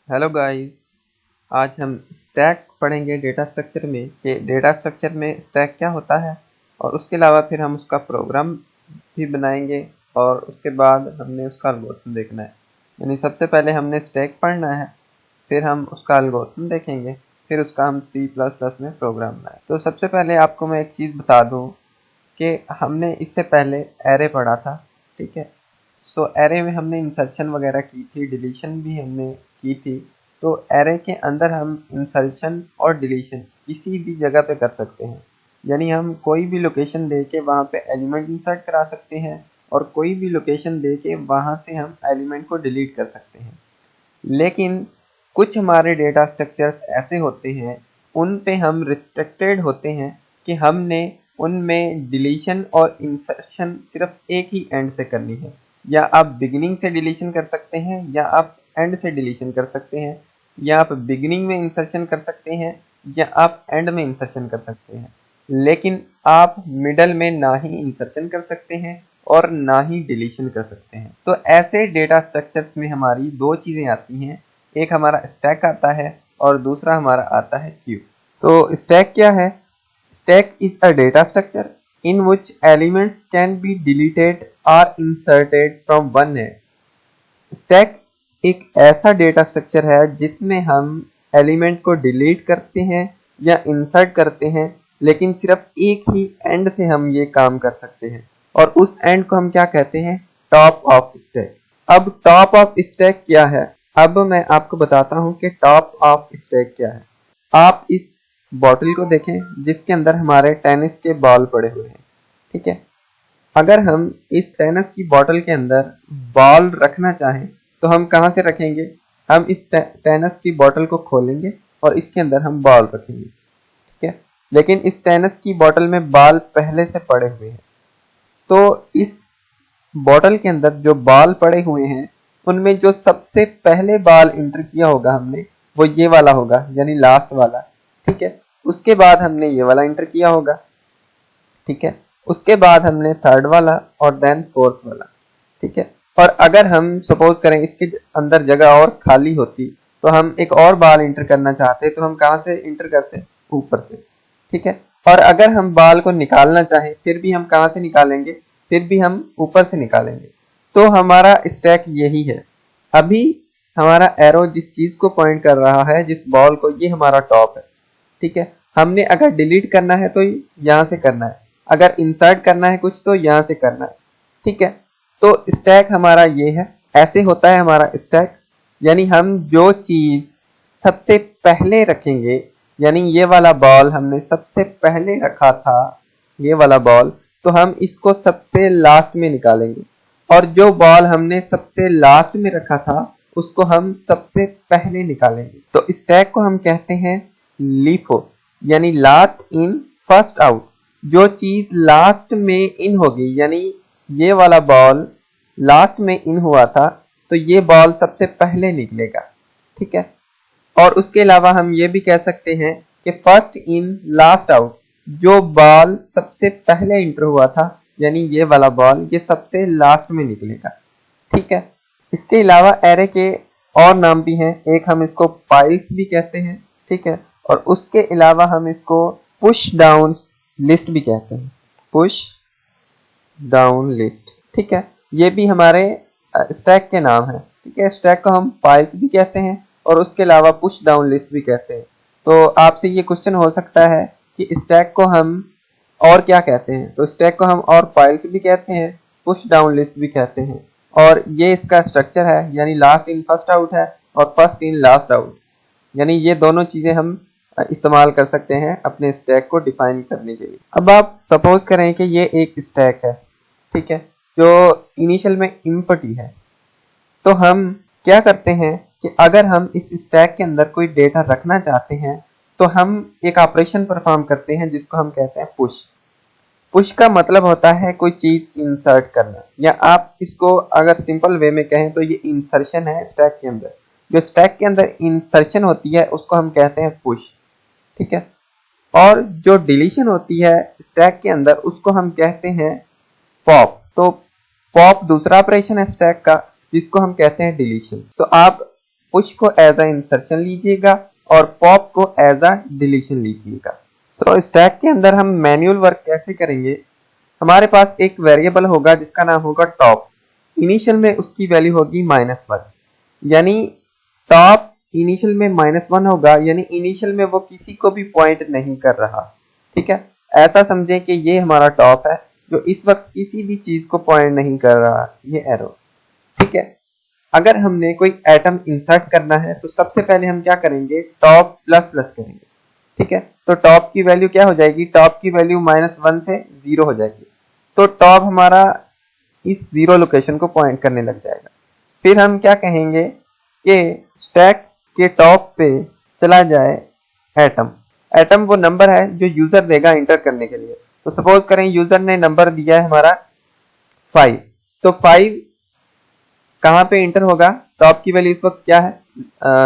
Hello guys. आज हम stack पढ़ेंगे डेटा स्ट्रक्चर में कि डेटा स्ट्रक्चर में स्टैक क्या होता है, और उसके अलावा फिर हम उसका प्रोग्राम भी बनाएंगे और उसके बाद हमने उसका एल्गोरिथम देखना है। यानी सबसे पहले हमने स्टैक पढ़ना है, फिर हम उसका एल्गोरिथम देखेंगे, फिर उसका हम C++ में प्रोग्राम बनाए। तो सबसे पहले आपको मैं एक चीज़ बता दूं कि हमने इससे पहले एरे पढ़ा था, ठीक है। सो एरे में हमने इंसर्शन वगैरह की थी, डिलीशन भी हमने की थी। तो एरे के अंदर हम इंसर्शन और डिलीशन किसी भी जगह पे कर सकते हैं। यानी हम कोई भी लोकेशन दे के वहाँ पे एलिमेंट इंसर्ट करा सकते हैं, और कोई भी लोकेशन दे के वहाँ से हम एलिमेंट को डिलीट कर सकते हैं। लेकिन कुछ हमारे डेटा स्ट्रक्चर्स ऐसे होते हैं, उन पे हम रिस्ट्रिक्टेड होते हैं कि हमने उनमें डिलीशन और इंसर्शन सिर्फ एक ही एंड से करनी है। या आप बिगिनिंग से डिलीशन कर सकते हैं, या आप एंड से डिलीशन कर सकते हैं, या आप बिगिनिंग में इंसर्शन कर सकते हैं, या आप एंड में इंसर्शन कर सकते हैं। लेकिन आप मिडल में ना ही इंसर्शन कर सकते हैं और ना ही डिलीशन कर सकते हैं। तो ऐसे डेटा स्ट्रक्चर्स में हमारी दो चीज़ें आती हैं, एक हमारा स्टैक आता है और दूसरा हमारा आता है क्यू। सो स्टैक क्या है? Stack is a data structure in which elements can be deleted or inserted from one end. Stack एक ऐसा डेटा स्ट्रक्चर है जिसमें हम एलिमेंट को डिलीट करते हैं या इंसर्ट करते हैं, लेकिन सिर्फ एक ही एंड से हम ये काम कर सकते हैं, और उस एंड को हम क्या कहते हैं? Top of stack. अब टॉप ऑफ स्टैक क्या है? अब मैं आपको बताता हूं कि टॉप ऑफ स्टैक क्या है। आप इस बॉटल को देखें जिसके अंदर हमारे टेनिस के बॉल पड़े हुए हैं, ठीक है। अगर हम इस टेनिस की बॉटल के अंदर बॉल रखना चाहें तो हम कहाँ से रखेंगे? हम इस टेनिस की बॉटल को खोलेंगे और इसके अंदर हम बॉल रखेंगे, ठीक है। लेकिन इस टेनिस की बॉटल में बॉल पहले से पड़े हुए हैं, तो इस बॉटल के अंदर जो बॉल पड़े हुए हैं उनमें जो सबसे पहले बॉल इंटर किया होगा हमने, वो ये वाला होगा, यानी लास्ट वाला, ठीक है। उसके बाद हमने ये वाला इंटर किया होगा, ठीक है। उसके बाद हमने थर्ड वाला और देन फोर्थ वाला, ठीक है। और अगर हम सपोज करें इसके अंदर जगह और खाली होती तो हम एक और बाल इंटर करना चाहते तो हम कहाँ से इंटर करते? ऊपर से, ठीक है। और अगर हम बाल को निकालना चाहें फिर भी हम कहाँ से निकालेंगे? फिर भी हम ऊपर से निकालेंगे। तो हमारा स्टैक यही है। अभी हमारा एरो जिस चीज को पॉइंट कर रहा है, जिस बॉल को, ये हमारा टॉप है, ठीक है। हमने अगर डिलीट करना है तो यहाँ से करना है, अगर इंसर्ट करना है कुछ तो यहाँ से करना है, ठीक है। तो स्टैक हमारा ये है, ऐसे होता है हमारा स्टैक। यानी हम जो चीज सबसे पहले रखेंगे, यानी ये वाला बॉल हमने सबसे पहले रखा था, ये वाला बॉल, तो हम इसको सबसे लास्ट में निकालेंगे, और जो बॉल हमने सबसे लास्ट में रखा था उसको हम सबसे पहले निकालेंगे। तो स्टैक को हम कहते हैं लीफो, यानी लास्ट इन फर्स्ट आउट। जो चीज लास्ट में इन होगी, यानी ये वाला बॉल लास्ट में इन हुआ था तो ये बॉल सबसे पहले निकलेगा, ठीक है। और उसके अलावा हम ये भी कह सकते हैं कि फर्स्ट इन लास्ट आउट, जो बॉल सबसे पहले इंटर हुआ था, यानी ये वाला बॉल, ये सबसे लास्ट में निकलेगा, ठीक है। इसके अलावा एरे के और नाम भी हैं, एक हम इसको पाइल्स भी कहते हैं, ठीक है। और उसके अलावा हम इसको पुश डाउन लिस्ट भी कहते हैं, पुश डाउन लिस्ट, ठीक है। ये भी हमारे स्टैक के नाम है, ठीक है। स्टैक को हम पाइल्स भी कहते हैं और उसके अलावा पुश डाउन लिस्ट भी कहते हैं। तो आपसे ये क्वेश्चन हो सकता है कि स्टैक को हम और क्या कहते हैं? तो स्टैक को हम और पाइल्स भी कहते हैं, पुश डाउन लिस्ट भी कहते हैं, और ये इसका स्ट्रक्चर है, यानी लास्ट इन फर्स्ट आउट है और फर्स्ट इन लास्ट आउट। यानी ये दोनों चीजें हम इस्तेमाल कर सकते हैं अपने स्टैक को डिफाइन करने के लिए। अब आप सपोज करें कि ये एक स्टैक है, ठीक है, जो इनिशियल में एम्प्टी है। तो हम क्या करते हैं कि अगर हम इस स्टैक के अंदर कोई डेटा रखना चाहते हैं तो हम एक ऑपरेशन परफॉर्म करते हैं जिसको हम कहते हैं पुश। पुश का मतलब होता है कोई चीज इंसर्ट करना, या आप इसको अगर सिंपल वे में कहें तो ये इंसर्शन है स्टैक के अंदर। जो स्टैक के अंदर इंसर्शन होती है उसको हम कहते हैं पुश, ठीक है। और जो डिलीशन होती है स्टैक के अंदर उसको हम कहते हैं पॉप। तो पॉप दूसरा ऑपरेशन है स्टैक का जिसको हम कहते हैं डिलीशन। सो आप पुश को एज अ इंसर्शन लीजिएगा और पॉप को एज अ डिलीशन लीजिएगा। सो स्टैक के अंदर हम मैन्युअल वर्क कैसे करेंगे, हमारे पास एक वेरिएबल होगा जिसका नाम होगा टॉप। इनिशियल में उसकी वैल्यू होगी -1, यानी टॉप इनिशियल में -1 होगा, यानी इनिशियल में वो किसी को भी पॉइंट नहीं कर रहा। ठीक है, ऐसा समझें कि ये हमारा टॉप है जो इस वक्त किसी भी चीज को पॉइंट नहीं कर रहा, ये एरो। ठीक है, अगर हमने कोई एटम इंसर्ट करना है तो सबसे पहले हम क्या करेंगे, टॉप प्लस प्लस करेंगे। ठीक है, तो टॉप की वैल्यू क्या हो जाएगी, टॉप की वैल्यू -1 से 0 हो जाएगी, तो टॉप हमारा इस 0 लोकेशन को पॉइंट करने लग जाएगा। फिर हम क्या कहेंगे कि स्टैक के टॉप पे चला जाए एटम। एटम वो नंबर है जो यूजर देगा इंटर करने के लिए। तो सपोज करें यूजर ने नंबर दिया है हमारा 5, तो 5 कहाँ पे इंटर होगा, टॉप की वैल्यू इस वक्त क्या है,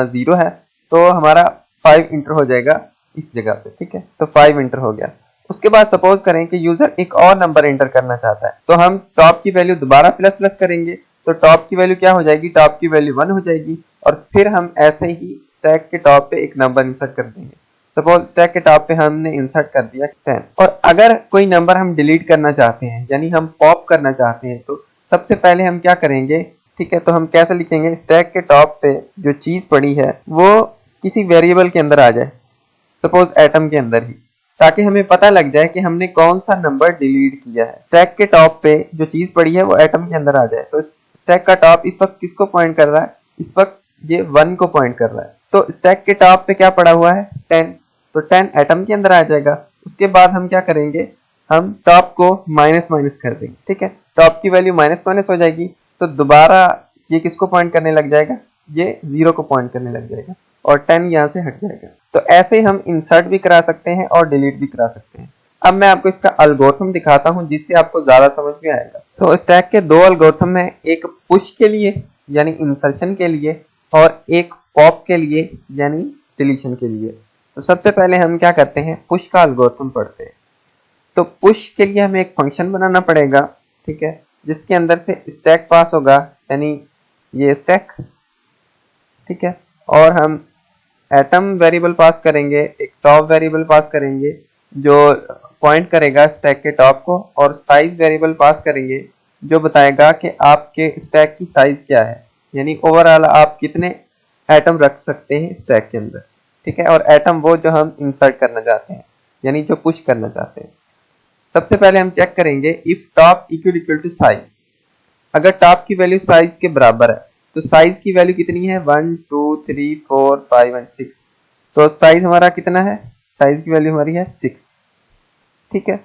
0 है, तो हमारा 5 इंटर हो जाएगा इस जगह पे। ठीक है, तो 5 इंटर हो गया। उसके बाद सपोज करें कि यूजर एक और नंबर इंटर करना चाहता है, तो हम टॉप की वैल्यू दोबारा प्लस प्लस करेंगे, तो टॉप की वैल्यू क्या हो जाएगी, टॉप की वैल्यू 1 हो जाएगी। और फिर हम ऐसे ही स्टैक के टॉप पे एक नंबर इंसर्ट कर देंगे। सपोज स्टैक के टॉप पे हमने इंसर्ट कर दिया 10। और अगर कोई नंबर हम डिलीट करना चाहते हैं, यानी हम पॉप करना चाहते हैं, तो सबसे पहले हम क्या करेंगे, ठीक है, तो हम कैसे लिखेंगे, स्टैक के टॉप पे जो चीज पड़ी है वो किसी वेरिएबल के अंदर आ जाए, सपोज एटम के अंदर ही, ताकि हमें पता लग जाए कि हमने कौन सा नंबर डिलीट किया है। स्टैक के टॉप पे जो चीज पड़ी है वो एटम के अंदर आ जाए। तो स्टैक का टॉप इस वक्त किसको पॉइंट कर रहा है, इस वक्त ये 1 को पॉइंट कर रहा है। तो स्टैक के टॉप पे क्या पड़ा हुआ है, 10, तो 10 एटम के अंदर आ जाएगा। उसके बाद हम क्या करेंगे, हम टॉप को माइनस माइनस कर देंगे। ठीक है, टॉप की वैल्यू माइनस माइनस हो जाएगी, तो दोबारा ये किसको पॉइंट करने लग जाएगा, ये 0 को पॉइंट करने लग जाएगा और 10 यहाँ से हट जाएगा। तो ऐसे हम इंसर्ट भी करा सकते हैं और डिलीट भी करा सकते हैं। अब मैं आपको इसका एल्गोरिथम दिखाता हूं जिससे आपको ज्यादा समझ में आएगा। सो स्टैक के 2 एल्गोरिथम है, एक पुश के लिए यानी इंसर्शन के लिए और एक पॉप के लिए यानी डिलीशन के लिए। तो सबसे पहले हम क्या करते हैं, पुश का एल्गोरिथम पढ़ते हैं। तो पुश के लिए हमें एक फंक्शन बनाना पड़ेगा, ठीक है, जिसके अंदर से स्टैक पास होगा, यानी ये स्टैक। ठीक है, और हम एटम वेरिएबल पास करेंगे, एक टॉप वेरिएबल पास करेंगे जो पॉइंट करेगा स्टैक के टॉप को, और साइज वेरिएबल पास करेंगे जो बताएगा कि आपके स्टैक की साइज क्या है, यानी ओवरऑल आप कितने एटम रख सकते हैं स्टैक के अंदर। ठीक है, और एटम वो जो हम इंसर्ट करना चाहते हैं, यानी जो पुश करना चाहते हैं। सबसे पहले हम चेक करेंगे if top equal to size. अगर टॉप की वैल्यू साइज के बराबर है तो साइज की वैल्यू कितनी है, 1 2 3 4 5 एंड 6, तो साइज हमारा कितना है, साइज की वैल्यू हमारी है 6। ठीक है,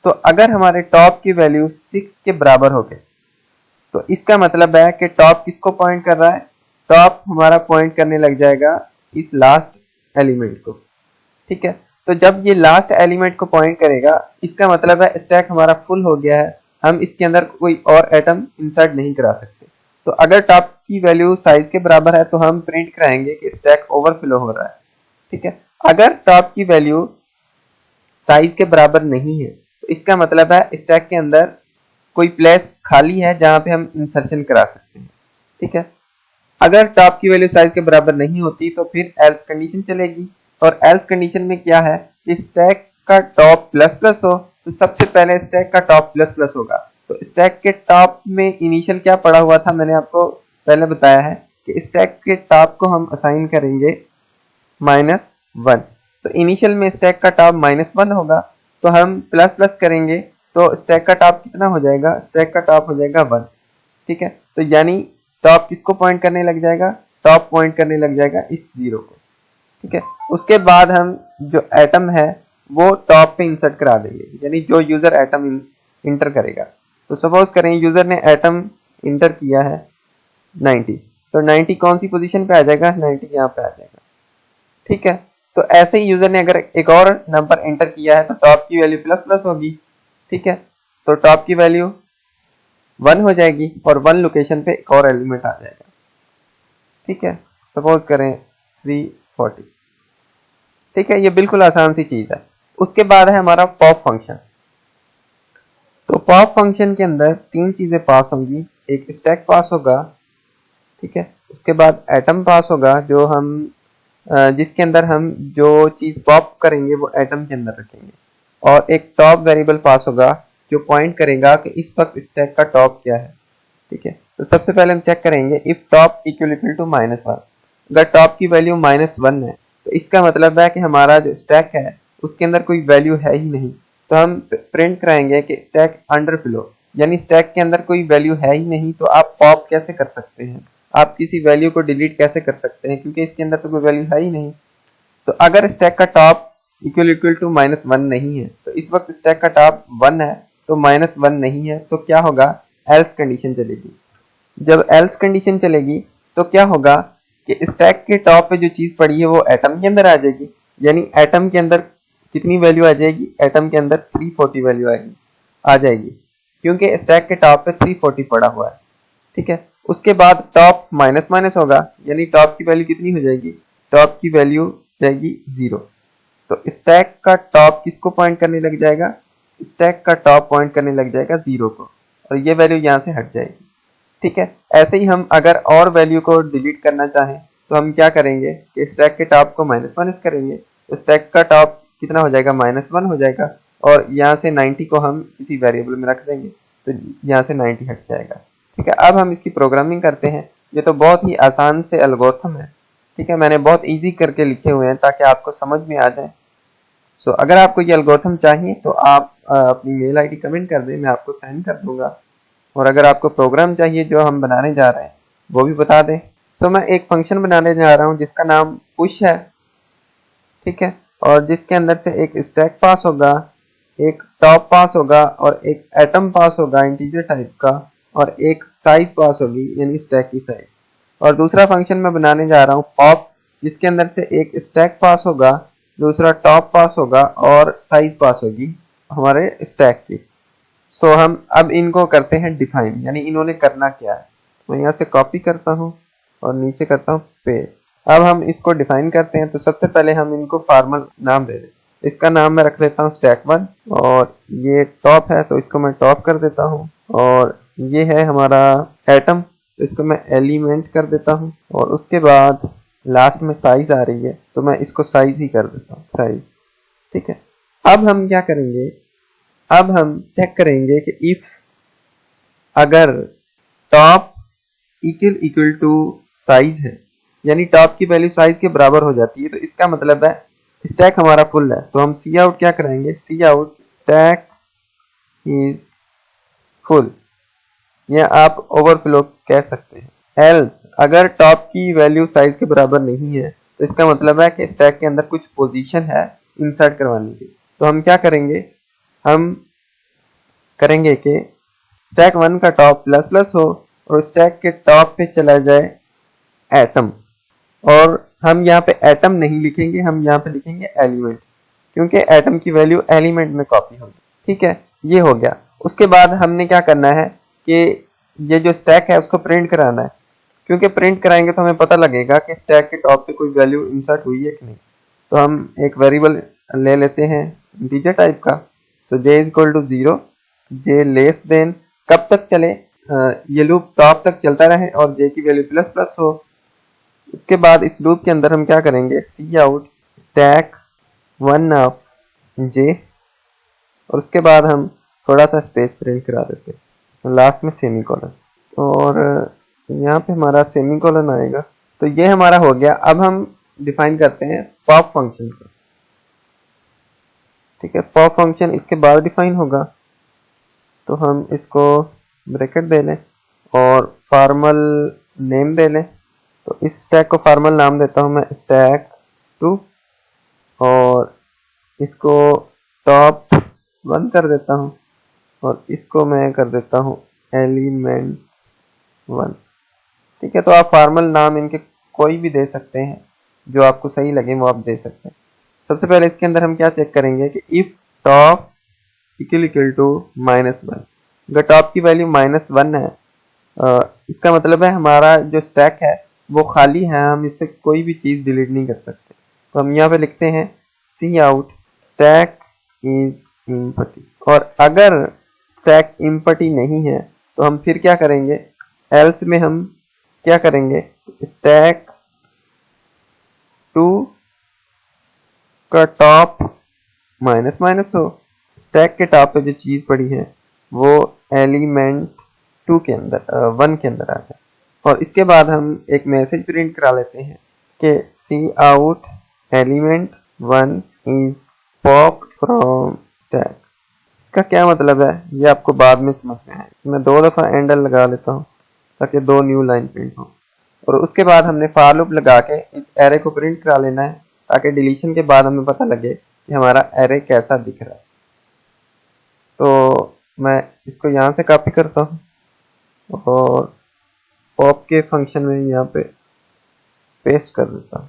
तो अगर हमारे टॉप की वैल्यू 6 के बराबर हो गए तो इसका मतलब है कि टॉप किसको पॉइंट कर रहा है, टॉप हमारा पॉइंट करने लग जाएगा इस लास्ट एलिमेंट को। ठीक है, तो जब ये लास्ट एलिमेंट को पॉइंट करेगा इसका मतलब है स्टैक हमारा फुल हो गया है, हम इसके अंदर कोई और एटम इंसर्ट नहीं करा सकते। तो अगर टॉप की वैल्यू साइज के बराबर है तो हम प्रिंट कराएंगे कि स्टैक ओवरफ्लो हो रहा है। ठीक है, अगर टॉप की वैल्यू साइज के बराबर नहीं है तो इसका मतलब है स्टैक के अंदर कोई प्लेस खाली है जहां पे हम इंसर्शन करा सकते हैं। ठीक है, अगर टॉप की वैल्यू साइज के बराबर नहीं होती तो फिर एल्स कंडीशन चलेगी, और एल्स कंडीशन में क्या है कि स्टैक का टॉप प्लस प्लस हो, तो सबसे पहले स्टैक का टॉप प्लस प्लस होगा। तो स्टैक के टॉप में इनिशियल क्या पड़ा हुआ था, मैंने आपको पहले बताया है कि स्टैक के टॉप को हम असाइन करेंगे -1। तो इनिशियल में स्टैक का टॉप -1 होगा, तो हम प्लस प्लस करेंगे तो स्टैक का टॉप कितना हो जाएगा, स्टैक का टॉप हो जाएगा 1। ठीक है, तो यानी टॉप किसको पॉइंट करने लग जाएगा, टॉप पॉइंट करने लग जाएगा इस 0 को। ठीक है, उसके बाद हम जो एटम है वो टॉप पे इंसर्ट करा देंगे, यानी जो यूजर एटम इंटर करेगा। तो सपोज करें यूजर ने एटम इंटर किया है 90, तो 90 कौन सी पोजीशन पे आ जाएगा, 90 यहाँ पे आ जाएगा। ठीक है, तो ऐसे ही यूजर ने अगर एक और नंबर एंटर किया है तो टॉप की वैल्यू प्लस प्लस होगी। ठीक है, तो टॉप की वैल्यू 1 हो जाएगी और 1 लोकेशन पे एक और एलिमेंट आ जाएगा। ठीक है, सपोज करें 340। ठीक है, ये बिल्कुल आसान सी चीज है। उसके बाद है हमारा पॉप फंक्शन। तो पॉप फंक्शन के अंदर 3 चीजें पास होंगी, एक स्टैक पास होगा, ठीक है, उसके बाद एटम पास होगा जो हम जिसके अंदर हम जो चीज पॉप करेंगे वो एटम के अंदर रखेंगे, और एक टॉप वेरिएबल पास होगा जो पॉइंट करेगा कि इस वक्त स्टैक का टॉप क्या है। ठीक है, तो सबसे पहले हम चेक करेंगे इफ टॉप इक्वल टू -1। अगर टॉप की वैल्यू -1 है तो इसका मतलब है कि हमारा जो स्टैक है उसके अंदर कोई वैल्यू है ही नहीं। तो हम प्रिंट कराएंगे कि स्टैक अंडरफ्लो, यानी स्टैक के अंदर कोई वैल्यू है ही नहीं, तो आप पॉप कैसे कर सकते हैं, आप किसी वैल्यू को डिलीट कैसे कर सकते हैं, क्योंकि इसके अंदर तो कोई वैल्यू है ही नहीं। तो अगर स्टैक का टॉप इक्वल टू -1 नहीं है, तो इस वक्त स्टैक का टॉप 1 है तो -1 नहीं है, तो क्या होगा, एल्स कंडीशन चलेगी। जब एल्स कंडीशन चलेगी तो क्या होगा कि स्टैक के टॉप पे जो चीज पड़ी है वो एटम के अंदर आ जाएगी, यानी एटम के अंदर कितनी वैल्यू आ जाएगी, एटम के अंदर 340 वैल्यू आ जाएगी, क्योंकि स्टैक के टॉप पे 340 पड़ा हुआ है। ठीक है, उसके बाद टॉप माइनस माइनस होगा, यानी टॉप की वैल्यू कितनी हो जाएगी, टॉप की वैल्यू जाएगी 0। तो स्टैक का टॉप किसको पॉइंट करने लग जाएगा, स्टैक का टॉप पॉइंट करने लग जाएगा 0 को, और ये वैल्यू यहाँ से हट जाएगी। ठीक है, ऐसे ही हम अगर और वैल्यू को डिलीट करना चाहें तो हम क्या करेंगे कि स्टैक के टॉप को माइनस माइनस करेंगे, तो स्टैक का टॉप कितना हो जाएगा, -1 हो जाएगा, और यहाँ से 90 को हम किसी वेरिएबल में रख देंगे तो यहाँ से 90 हट जाएगा। ठीक है, अब हम इसकी प्रोग्रामिंग करते हैं। ये तो बहुत ही आसान से एल्गोरिथम है। ठीक है, मैंने बहुत इजी करके लिखे हुए हैं ताकि आपको समझ में आ जाए। सो अगर आपको ये एल्गोरिथम चाहिए तो आप अपनी मेल आईडी कमेंट कर दें, मैं आपको सेंड कर दूंगा। और अगर आपको प्रोग्राम चाहिए जो हम बनाने जा रहे हैं वो भी बता दें। सो मैं एक फंक्शन बनाने जा रहा हूँ जिसका नाम पुश है। ठीक है, और जिसके अंदर से एक स्टैक पास होगा, एक टॉप पास होगा, और एक एटम पास होगा इंटीजर टाइप का, और एक साइज पास होगी यानी स्टैक की साइज। और दूसरा फंक्शन मैं बनाने जा रहा हूँ पॉप, जिसके अंदर से एक स्टैक पास होगा, दूसरा टॉप पास होगा, और साइज पास होगी हमारे स्टैक की। सो हम अब इनको करते हैं डिफाइन, यानी इन्होंने करना क्या है। मैं यहाँ से कॉपी करता हूँ और नीचे करता हूँ पेस्ट। अब हम इसको डिफाइन करते हैं। तो सबसे पहले हम इनको फॉर्मल नाम दे दें। इसका नाम मैं रख देता हूँ stack1, और ये टॉप है तो इसको मैं टॉप कर देता हूँ, और ये है हमारा एटम तो इसको मैं एलिमेंट कर देता हूँ, और उसके बाद लास्ट में साइज आ रही है तो मैं इसको साइज ही कर देता हूँ, साइज। ठीक है, अब हम क्या करेंगे, अब हम चेक करेंगे कि इफ अगर टॉप इक्वल टू साइज है, यानी टॉप की वैल्यू साइज के बराबर हो जाती है, तो इसका मतलब है स्टैक हमारा फुल है। तो हम सी आउट क्या कराएंगे, सी आउट स्टैक इज फुल, या आप ओवरफ्लो कह सकते हैं। एल्स अगर टॉप की वैल्यू साइज के बराबर नहीं है तो इसका मतलब है कि स्टैक के अंदर कुछ पोजीशन है इंसर्ट करवाने की। तो हम क्या करेंगे, हम करेंगे कि stack1 का टॉप ++ हो और स्टैक के टॉप पे चला जाए एटम, और हम यहाँ पे एटम नहीं लिखेंगे, हम यहाँ पे लिखेंगे एलिमेंट, क्योंकि एटम की वैल्यू एलिमेंट में कॉपी होगी। ठीक है, ये हो गया। उसके बाद हमने क्या करना है कि ये जो स्टैक है उसको प्रिंट कराना है, क्योंकि प्रिंट कराएंगे तो हमें पता लगेगा कि स्टैक के टॉप पे कोई वैल्यू इंसर्ट हुई है कि नहीं। तो हम एक वेरिएबल ले लेते हैं इंटीजर टाइप का। सो j = 0, j लेस देन, कब तक चले, ये लूप टॉप तक चलता रहे और j की वैल्यू ++ हो। उसके बाद इस लूप के अंदर हम क्या करेंगे, सी आउट stack1 ऑफ j, और उसके बाद हम थोड़ा सा स्पेस प्रिंट करा देते हैं, लास्ट में सेमीकोलन, और यहाँ पे हमारा सेमीकोलन आएगा। तो ये हमारा हो गया। अब हम डिफाइन करते हैं पॉप फंक्शन को। ठीक है, पॉप फंक्शन इसके बाद डिफाइन होगा, तो हम इसको ब्रैकेट दे लें और फॉर्मल नेम दे लें। तो इस स्टैक को फॉर्मल नाम देता हूं मैं stack2, और इसको top1 कर देता हूं, और इसको मैं कर देता हूं element1। ठीक है, तो आप फॉर्मल नाम इनके कोई भी दे सकते हैं, जो आपको सही लगे वो आप दे सकते हैं। सबसे पहले इसके अंदर हम क्या चेक करेंगे कि इफ टॉप इक्वल टू -1, अगर टॉप की वैल्यू -1 है, इसका मतलब है हमारा जो स्टैक है वो खाली है, हम इससे कोई भी चीज डिलीट नहीं कर सकते। तो हम यहाँ पे लिखते हैं सी आउट स्टैक इज एम्प्टी, और अगर स्टैक एम्प्टी नहीं है तो हम फिर क्या करेंगे, एल्स में हम क्या करेंगे, स्टैक 2 का टॉप माइनस माइनस हो, स्टैक के टॉप पे जो चीज पड़ी है वो एलिमेंट 2 के अंदर 1 के अंदर आ जाए। और इसके बाद हम एक मैसेज प्रिंट करा लेते हैं कि cout element 1 is popped from stack. इसका क्या मतलब है ये आपको बाद में समझ में आए। मैं 2 दफा एंडल लगा लेता हूँ ताकि 2 न्यू लाइन प्रिंट हो। और उसके बाद हमने फॉर लूप लगा के इस एरे को प्रिंट करा लेना है ताकि डिलीशन के बाद हमें पता लगे कि हमारा एरे कैसा दिख रहा है। तो मैं इसको यहाँ से कॉपी करता हूँ और पॉप के फंक्शन में यहाँ पे पेस्ट कर देता हूँ।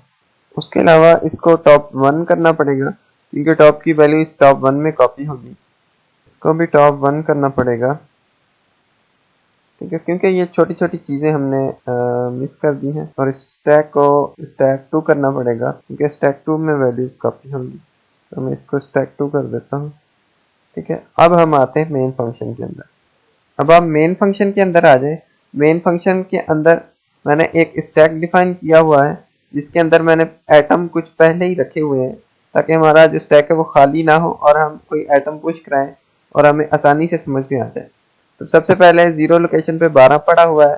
उसके अलावा इसको टॉप 1 करना पड़ेगा क्योंकि टॉप की वैल्यू इस टॉप 1 में कॉपी होगी। इसको भी टॉप 1 करना पड़ेगा, ठीक है, क्योंकि ये छोटी छोटी चीजें हमने मिस कर दी हैं। और स्टैक को स्टैक 2 करना पड़ेगा क्योंकि स्टैक 2 में वैल्यूज कॉपी होंगी। तो मैं इसको स्टैक 2 कर देता हूँ, ठीक है। अब हम आते हैं मेन फंक्शन के अंदर। अब आप मेन फंक्शन के अंदर आ जाए। मेन फंक्शन के अंदर मैंने एक स्टैक डिफाइन किया हुआ है जिसके अंदर मैंने एटम कुछ पहले ही रखे हुए हैं ताकि हमारा जो स्टैक है वो खाली ना हो और हम कोई एटम पुश कराएं और हमें आसानी से समझ में आ जाए। तो सबसे पहले 0 लोकेशन पे 12 पड़ा हुआ है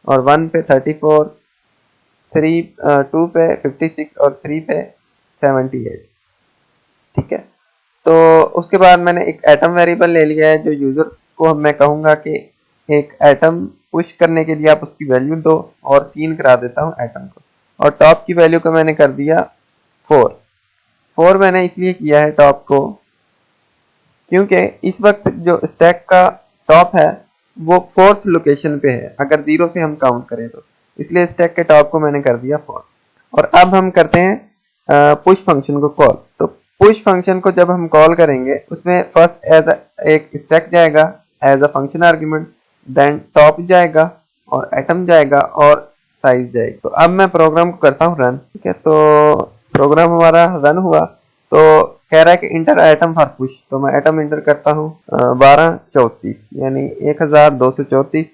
और 1 पे 34, 2 पे 56 और 3 पे 78, ठीक है। तो उसके बाद मैंने एक एटम वेरिएबल ले लिया है जो यूजर को मैं कहूंगा कि एक एटम पुश करने के लिए आप उसकी वैल्यू दो और सीन करा देता हूं एटम को। और टॉप की वैल्यू को मैंने कर दिया 4 मैंने इसलिए किया है टॉप को क्योंकि इस वक्त जो स्टैक का टॉप है वो 4th लोकेशन पे है अगर 0 से हम काउंट करें तो, इसलिए स्टैक के टॉप को मैंने कर दिया 4। और अब हम करते हैं पुश फंक्शन को कॉल। तो पुश फंक्शन को जब हम कॉल करेंगे उसमें फर्स्ट एक स्टैक जाएगा as a function argument, then top जाएगा और एटम जाएगा और साइज जाएगी। तो अब मैं प्रोग्राम को करता हूँ रन, ठीक है। तो प्रोग्राम हमारा रन हुआ तो कह रहा है कि इंटर एटम फॉर पुश। तो मैं एटम इंटर करता हूँ 1234 यानी 1234।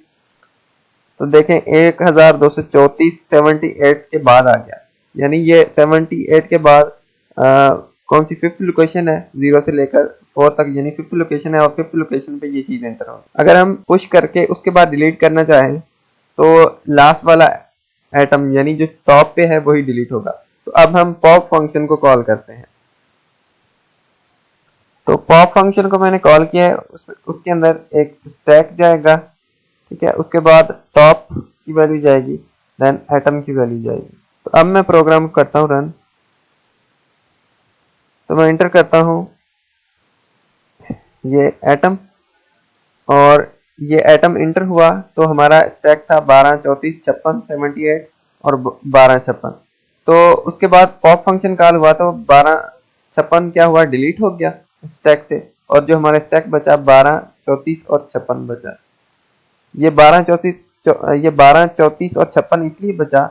तो देखें 1234 78 के बाद आ गया, यानी ये 78 के बाद कौन सी 5th लोकेशन है 0 से लेकर 4 तक, यानी 5th लोकेशन है और 5th लोकेशन पे ये चीज एंटर हो। अगर हम पुश करके उसके बाद डिलीट करना चाहें तो लास्ट वाला एटम यानी जो टॉप पे है वही डिलीट होगा। तो अब हम पॉप फंक्शन को कॉल करते हैं। तो पॉप फंक्शन को मैंने कॉल किया है, उसके अंदर एक स्टैक जाएगा, ठीक है। उसके बाद टॉप की वैल्यू जाएगी, देन एटम की वैल्यू जाएगी। तो अब मैं प्रोग्राम करता हूँ रन। तो मैं इंटर करता हूँ ये एटम और ये एटम इंटर हुआ तो हमारा स्टैक था 12 34 56 78 और 12 56। तो उसके बाद पॉप फंक्शन कॉल हुआ तो 12 56 क्या हुआ, डिलीट हो गया स्टैक से और जो हमारा स्टैक बचा 12 34 और 56 बचा। ये 12 34 और 56 इसलिए बचा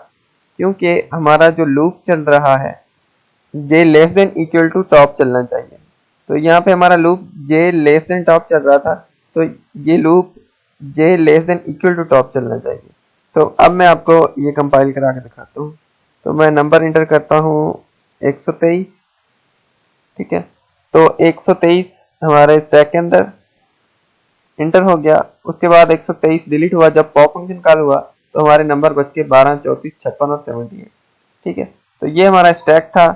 क्योंकि हमारा जो लूप चल रहा है j less than equal to top चलना चाहिए। तो यहाँ पे हमारा loop j less than top चल रहा था तो ये loop j less than equal to top चलना चाहिए। तो अब मैं आपको ये कंपाइल करा के दिखाता हूँ। तो मैं नंबर इंटर करता हूँ 123, ठीक है। तो 123 हमारे स्टैक के अंदर इंटर हो गया। उसके बाद 123 डिलीट हुआ जब पॉप फंक्शन कॉल हुआ तो हमारे नंबर बच के 12 34 56 और 78, ठीक है। तो ये हमारा स्टैक था।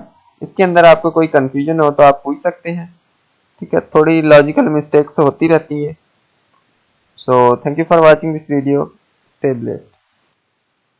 इसके अंदर आपको कोई कंफ्यूजन हो तो आप पूछ सकते हैं, ठीक है। थोड़ी लॉजिकल मिस्टेक्स होती रहती है। So thank you for watching this video, stay blessed.